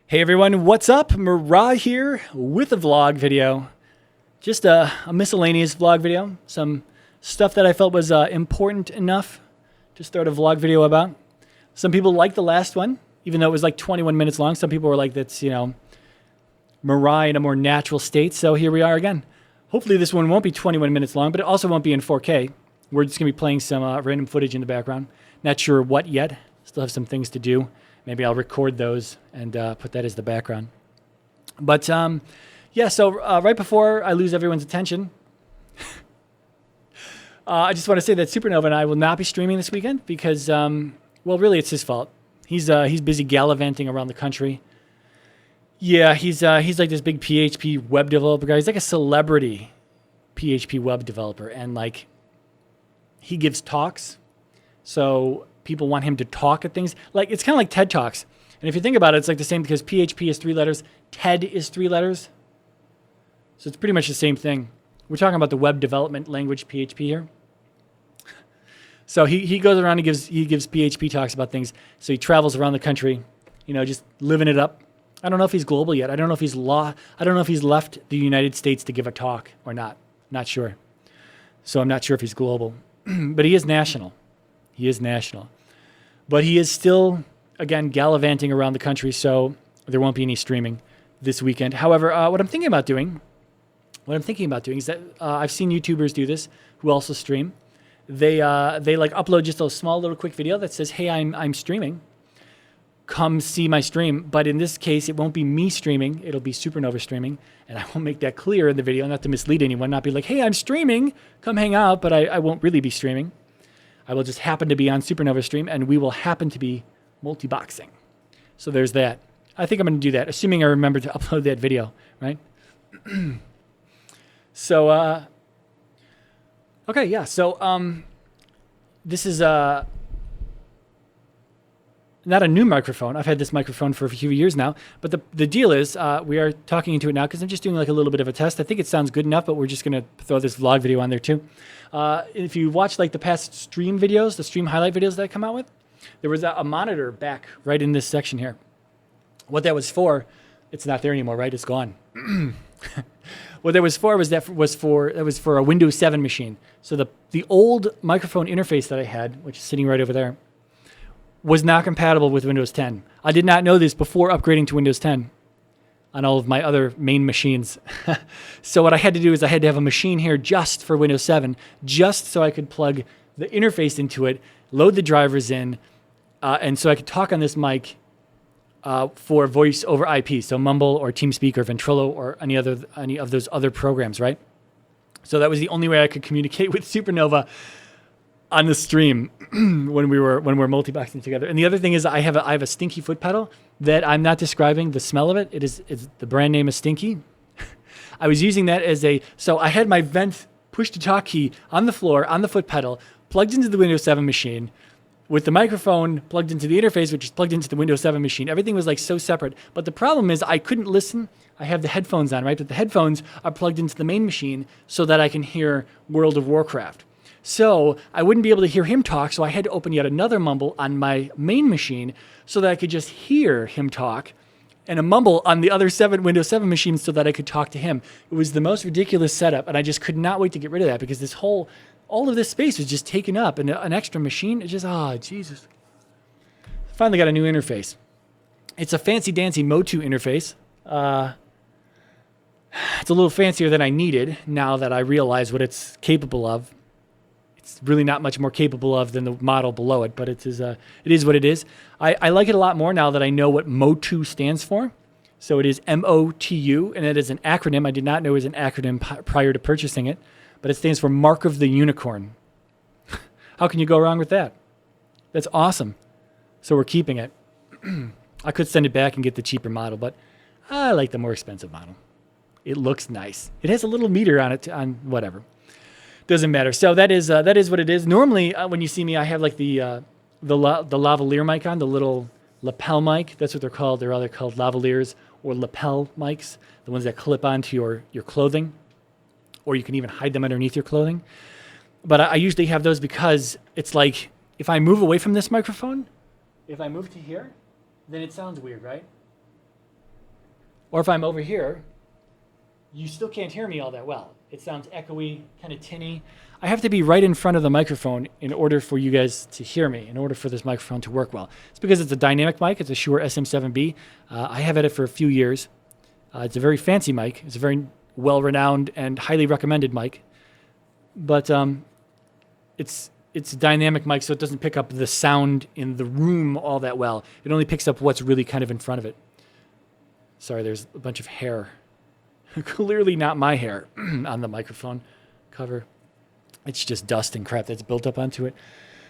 Hey everyone, what's up? Murrah here with a vlog video. Just a miscellaneous vlog video. Some stuff that I felt was important enough to start a vlog video about. Some people liked the last one, even though it was like 21 minutes long. Some people were like, that's, Murrah in a more natural state. So here we are again. Hopefully this one won't be 21 minutes long, but it also won't be in 4K. We're just going to be playing some random footage in the background. Not sure what yet. Still have some things to do. Maybe I'll record those and put that as the background. But yeah, so right before I lose everyone's attention, I just want to say that Supernova and I will not be streaming this weekend because, well, really it's his fault. He's busy gallivanting around the country. Yeah, he's like this big PHP web developer guy. He's like a celebrity PHP web developer, and like he gives talks. So people want him to talk at things. Like, it's kind of like TED Talks. And if you think about it, it's like the same because PHP is 3 letters. TED is 3 letters. So it's pretty much the same thing. We're talking about the web development language, PHP here. So he goes around and gives PHP talks about things. So he travels around the country, just living it up. I don't know if he's global yet. I don't know if he's left the United States to give a talk or not. Not sure. So I'm not sure if he's global. But he is national. He is national. But he is still, again, gallivanting around the country, so there won't be any streaming this weekend. However, what I'm thinking about doing is that I've seen YouTubers do this who also stream. They like upload just a small little quick video that says, "Hey, I'm streaming. Come see my stream." But in this case, it won't be me streaming. It'll be Supernova streaming, and I will make that clear in the video, not to mislead anyone. Not be like, "Hey, I'm streaming. Come hang out," but I won't really be streaming. I will just happen to be on Supernova stream, and we will happen to be multiboxing. So there's that. I think I'm going to do that, assuming I remember to upload that video, right? So, okay, yeah. So this is not a new microphone. I've had this microphone for a few years now. But the deal is we are talking into it now because I'm just doing like a little bit of a test. I think it sounds good enough, but we're just going to throw this vlog video on there too. If you watch like the past stream videos, the stream highlight videos that I come out with, there was a monitor back right in this section here. What that was for, it's not there anymore, right? It's gone. What that was for was for a Windows 7 machine. So the old microphone interface that I had, which is sitting right over there, was not compatible with Windows 10. I did not know this before upgrading to Windows 10 on all of my other main machines. So what I had to do is I had to have a machine here just for Windows 7, just so I could plug the interface into it, load the drivers in, and so I could talk on this mic for voice over IP, so Mumble or TeamSpeak or Ventrilo or any of those other programs, right? So that was the only way I could communicate with Supernova on the stream when we're multiboxing together. And the other thing is I have a stinky foot pedal that I'm not describing the smell of it. It's the brand name is Stinky. I was using that so I had my vent push to talk key on the floor on the foot pedal plugged into the Windows 7 machine with the microphone plugged into the interface, which is plugged into the Windows 7 machine. Everything was like so separate. But the problem is I couldn't listen. I have the headphones on, right? But the headphones are plugged into the main machine so that I can hear World of Warcraft. So I wouldn't be able to hear him talk, so I had to open yet another Mumble on my main machine so that I could just hear him talk, and a Mumble on the other Windows 7 machines so that I could talk to him. It was the most ridiculous setup, and I just could not wait to get rid of that because all of this space was just taken up, and an extra machine, it just, Jesus. Finally got a new interface. It's a fancy-dancy Motu interface. It's a little fancier than I needed now that I realize what it's capable of. It's really not much more capable of than the model below it, but it is what it is. I like it a lot more now that I know what Motu stands for. So it is MOTU, and it is an acronym. I did not know it was an acronym prior to purchasing it, but it stands for Mark of the Unicorn. How can you go wrong with that? That's awesome. So we're keeping it. I could send it back and get the cheaper model, but I like the more expensive model. It looks nice. It has a little meter on it, on whatever. Doesn't matter. So that is what it is. Normally, when you see me, I have like the lavalier mic on, the little lapel mic. That's what they're called. They're either called lavaliers or lapel mics, the ones that clip onto your clothing, or you can even hide them underneath your clothing. But I usually have those because it's like if I move away from this microphone, if I move to here, then it sounds weird, right? or if I'm over here, you still can't hear me all that well. It sounds echoey, kind of tinny. I have to be right in front of the microphone in order for you guys to hear me, in order for this microphone to work well. It's because it's a dynamic mic. It's a Shure SM7B. I have had it for a few years. It's a very fancy mic. It's a very well-renowned and highly recommended mic. But it's a dynamic mic, so it doesn't pick up the sound in the room all that well. It only picks up what's really kind of in front of it. Sorry, there's a bunch of hair. Clearly not my hair on the microphone cover. It's just dust and crap that's built up onto it.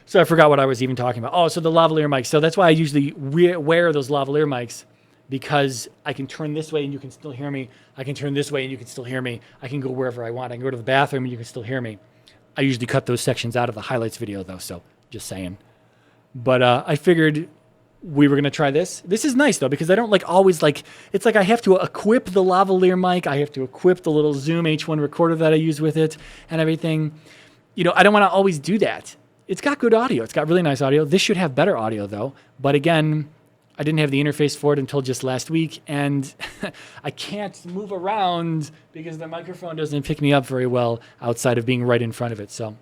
So I forgot what I was even talking about. Oh, so the lavalier mic. So that's why I usually wear those lavalier mics, because I can turn this way and you can still hear me. I can turn this way and you can still hear me. I can go wherever I want. I can go to the bathroom and you can still hear me. I usually cut those sections out of the highlights video though, so just saying. But I figured we were going to try this. This is nice though, because I don't always it's like I have to equip the lavalier mic. I have to equip the little Zoom H1 recorder that I use with it and everything. I don't want to always do that. It's got good audio. It's got really nice audio. This should have better audio though. But again, I didn't have the interface for it until just last week, and I can't move around because the microphone doesn't pick me up very well outside of being right in front of it. So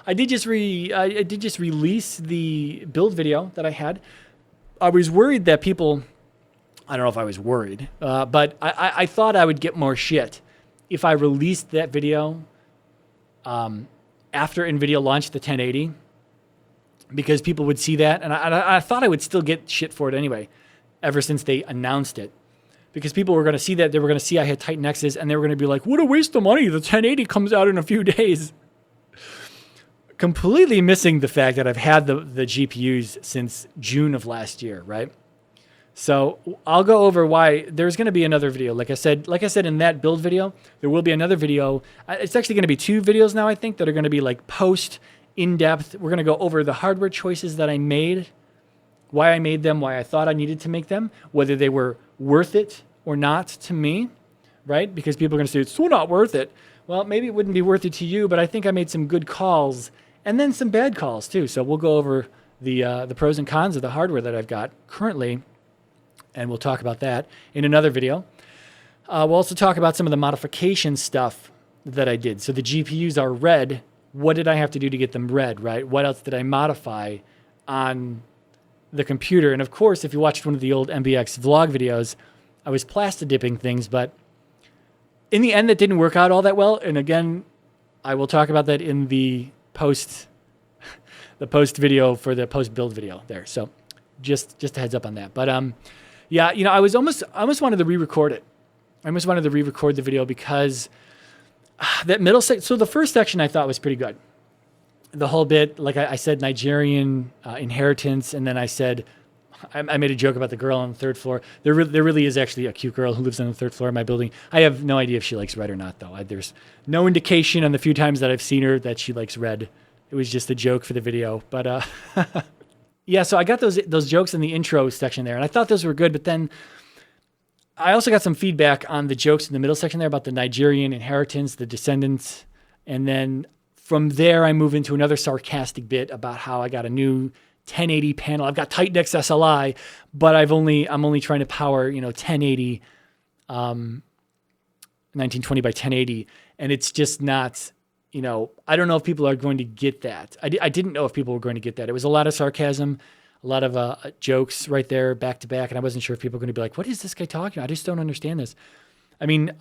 I did just release the build video that I had. I was worried that people, I don't know if I was worried, but I thought I would get more shit if I released that video after NVIDIA launched the 1080, because people would see that, and I thought I would still get shit for it anyway, ever since they announced it. Because people were going to see that, they were going to see I had Titan X's, and they were going to be like, what a waste of money, the 1080 comes out in a few days. Completely missing the fact that I've had the GPUs since June of last year, right? So I'll go over why there's going to be another video. Like I said in that build video, there will be another video. It's actually going to be 2 videos now, I think, that are going to be post in-depth. We're going to go over the hardware choices that I made, why I made them, why I thought I needed to make them, whether they were worth it or not to me, right? Because people are going to say, it's so not worth it. Well, maybe it wouldn't be worth it to you, but I think I made some good calls and then some bad calls too. So we'll go over the pros and cons of the hardware that I've got currently, and we'll talk about that in another video. We'll also talk about some of the modification stuff that I did. So the GPUs are red. What did I have to do to get them red, right? What else did I modify on the computer? And of course, if you watched one of the old MBX vlog videos, I was plastic dipping things, but in the end, that didn't work out all that well. And again, I will talk about that in the post video for the post build video there. So just a heads up on that. But yeah, I almost wanted to re-record it. I almost wanted to re-record the video because that middle section. So the first section I thought was pretty good. The whole bit, like I said, Nigerian inheritance, and then I said, I made a joke about the girl on the 3rd floor. There really is actually a cute girl who lives on the 3rd floor of my building. I have no idea if she likes red or not, though. There's no indication on the few times that I've seen her that she likes red. It was just a joke for the video. But yeah, so I got those jokes in the intro section there, and I thought those were good. But then I also got some feedback on the jokes in the middle section there about the Nigerian inheritance, the descendants, and then from there I move into another sarcastic bit about how I got a new 1080 panel. I've got Titan X SLI, but I'm only trying to power 1080, 1920 by 1080, and it's just not. I don't know if people are going to get that. I didn't know if people were going to get that. It was a lot of sarcasm, a lot of jokes right there, back to back, and I wasn't sure if people were going to be like, "What is this guy talking about? I just don't understand this." I mean,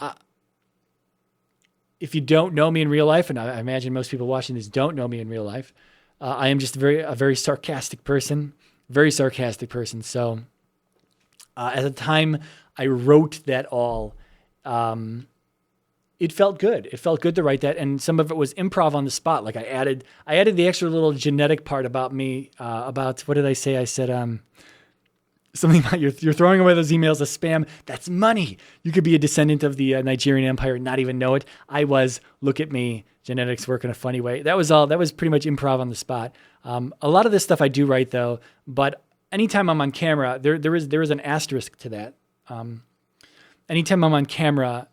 if you don't know me in real life, and I imagine most people watching this don't know me in real life, I am just a very sarcastic person, So at the time I wrote that all, it felt good. It felt good to write that, and some of it was improv on the spot. Like I added the extra little genetic part about me. About what did I say? I said something about you're throwing away those emails as spam. That's money. You could be a descendant of the Nigerian Empire and not even know it. I was. Look at me. Genetics work in a funny way. That was all. That was pretty much improv on the spot. A lot of this stuff I do write though, but anytime I'm on camera, there is an asterisk to that. Anytime I'm on camera,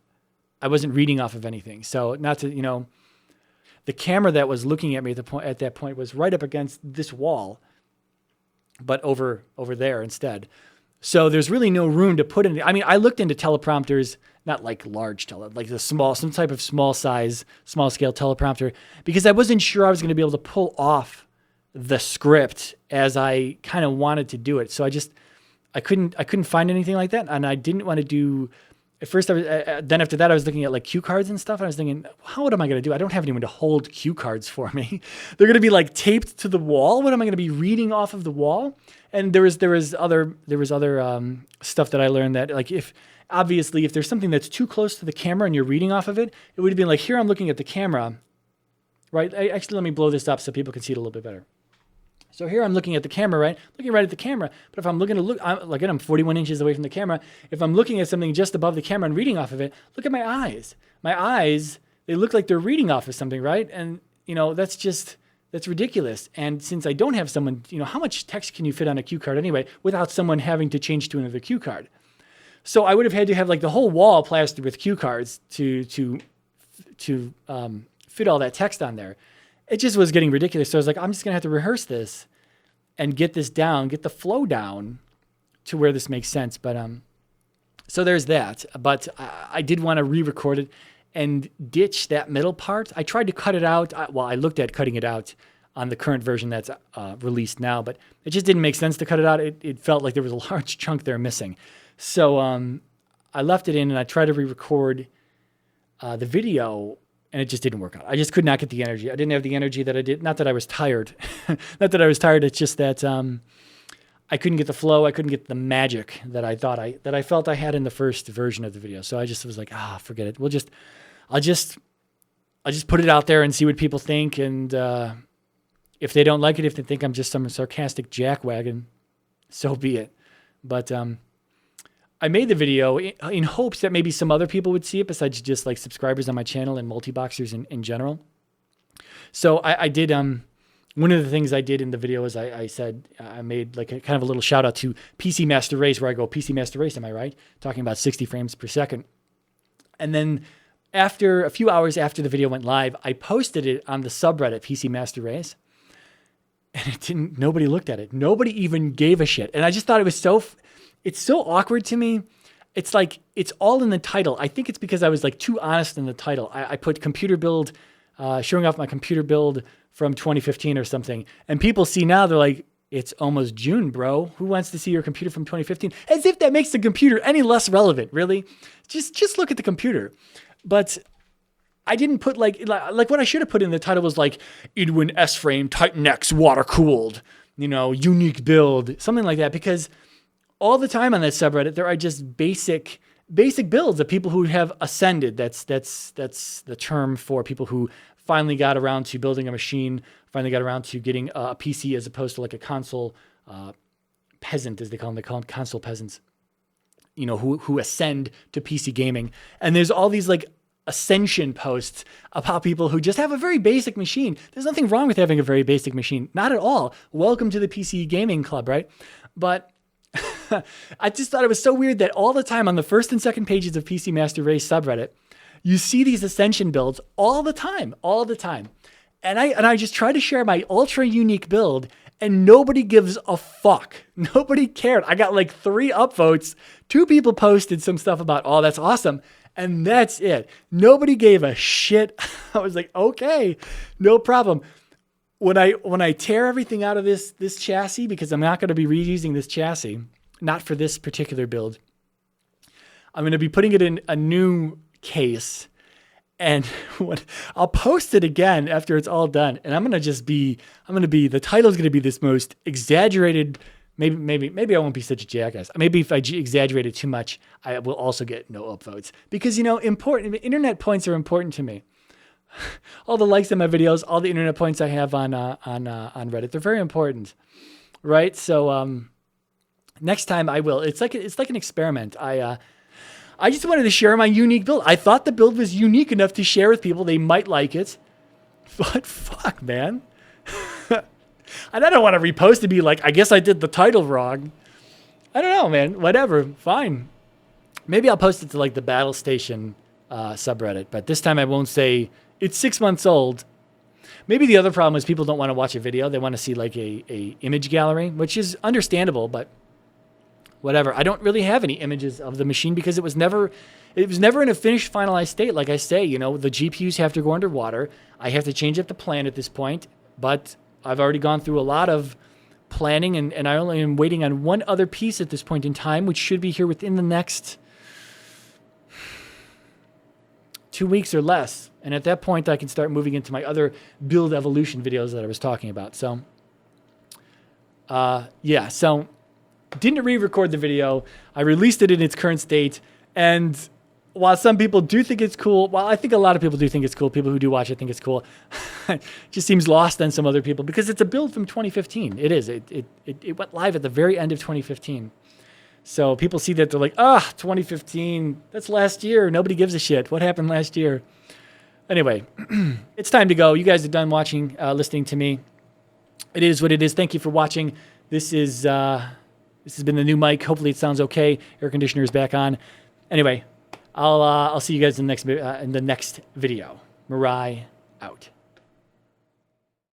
I wasn't reading off of anything. So not to, the camera that was looking at me at that point was right up against this wall, but over there instead. So there's really no room to put in. I mean, I looked into teleprompters, not like large like some type of small scale teleprompter, because I wasn't sure I was going to be able to pull off the script as I kind of wanted to do it. So I couldn't find anything like that. And I didn't want to do, at first, then after that, I was looking at like cue cards and stuff. And I was thinking, what am I going to do? I don't have anyone to hold cue cards for me. They're going to be like taped to the wall. What am I going to be reading off of the wall? And there was other stuff that I learned that, like, if there's something that's too close to the camera and you're reading off of it, it would have been like, here I'm looking at the camera, right? Actually, let me blow this up so people can see it a little bit better. So here I'm looking at the camera, right? Looking right at the camera. But if I'm I'm 41 inches away from the camera. If I'm looking at something just above the camera and reading off of it, look at my eyes. My eyes, they look like they're reading off of something, right? And, that's ridiculous. And since I don't have someone, how much text can you fit on a cue card anyway without someone having to change to another cue card? So I would have had to have like the whole wall plastered with cue cards to fit all that text on there. It just was getting ridiculous. So I was like, I'm just going to have to rehearse this and get this down, get the flow down to where this makes sense. But so there's that. But I did want to re-record it and ditch that middle part. I tried to cut it out. I looked at cutting it out on the current version that's released now, but it just didn't make sense to cut it out. It felt like there was a large chunk there missing. So I left it in and I tried to re-record the video, and it just didn't work out. I just could not get the energy. I didn't have the energy that I did. Not that I was tired. Not that I was tired. It's just that I couldn't get the flow. I couldn't get the magic that I felt I had in the first version of the video. So I just was like, forget it. I'll just put it out there and see what people think. And if they don't like it, if they think I'm just some sarcastic jackwagon, so be it. But I made the video in hopes that maybe some other people would see it besides just like subscribers on my channel and multiboxers in general. So I did, one of the things I did in the video is I said, I made like a kind of a little shout out to PC Master Race, where I go, PC Master Race, am I right? Talking about 60 frames per second. And then after a few hours after the video went live, I posted it on the subreddit PC Master Race. And nobody looked at it. Nobody even gave a shit. And I just thought it's so awkward to me. It's like, it's all in the title. I think it's because I was like too honest in the title. I put computer build, showing off my computer build from 2015 or something. And people see now, they're like, it's almost June, bro. Who wants to see your computer from 2015? As if that makes the computer any less relevant, really. Just look at the computer. But I didn't put like what I should have put in the title was like Edwin S-frame, Titan X, water cooled, unique build, something like that. Because all the time on that subreddit, there are just basic builds of people who have ascended. That's the term for people who finally got around to building a machine, finally got around to getting a PC as opposed to like a console peasant, as they call them. They call them console peasants, who ascend to PC gaming. And there's all these like ascension posts about people who just have a very basic machine. There's nothing wrong with having a very basic machine. Not at all. Welcome to the PC gaming club, right? But I just thought it was so weird that all the time on the first and second pages of PC Master Race subreddit, you see these ascension builds all the time. And I just try to share my ultra unique build, and nobody gives a fuck. Nobody cared. I got like 3 upvotes. 2 people posted some stuff about, oh, that's awesome. And that's it. Nobody gave a shit. I was like, okay, no problem. When I tear everything out of this chassis, because I'm not going to be reusing this chassis, not for this particular build, I'm going to be putting it in a new case, and I'll post it again after it's all done. And the title is going to be this most exaggerated. Maybe I won't be such a jackass. Maybe if I exaggerate it too much, I will also get no upvotes, because internet points are important to me. All the likes on my videos, all the internet points I have on Reddit, they're very important, right? So next time I will. It's like an experiment. I just wanted to share my unique build. I thought the build was unique enough to share with people. They might like it, but fuck, man. And I don't want to repost to be like, I guess I did the title wrong. I don't know, man. Whatever. Fine. Maybe I'll post it to like the Battle Station subreddit, but this time I won't say it's 6 months old. Maybe the other problem is people don't want to watch a video. They want to see like a image gallery, which is understandable, but whatever. I don't really have any images of the machine because it was never in a finished, finalized state. Like I say, you know, the GPUs have to go underwater. I have to change up the plan at this point, but I've already gone through a lot of planning, and I only am waiting on one other piece at this point in time, which should be here within the next 2 weeks or less. And at that point, I can start moving into my other build evolution videos that I was talking about. So, yeah, so didn't re-record the video. I released it in its current state. And while some people do think it's cool, well, I think a lot of people do think it's cool. People who do watch it think it's cool. It just seems lost on some other people because it's a build from 2015. It is. It went live at the very end of 2015. So people see that, they're like, 2015, that's last year. Nobody gives a shit. What happened last year? Anyway, it's time to go. You guys are done watching, listening to me. It is what it is. Thank you for watching. This has been the new mic. Hopefully it sounds okay. Air conditioner is back on. Anyway, I'll see you guys in the next video. Mirai out.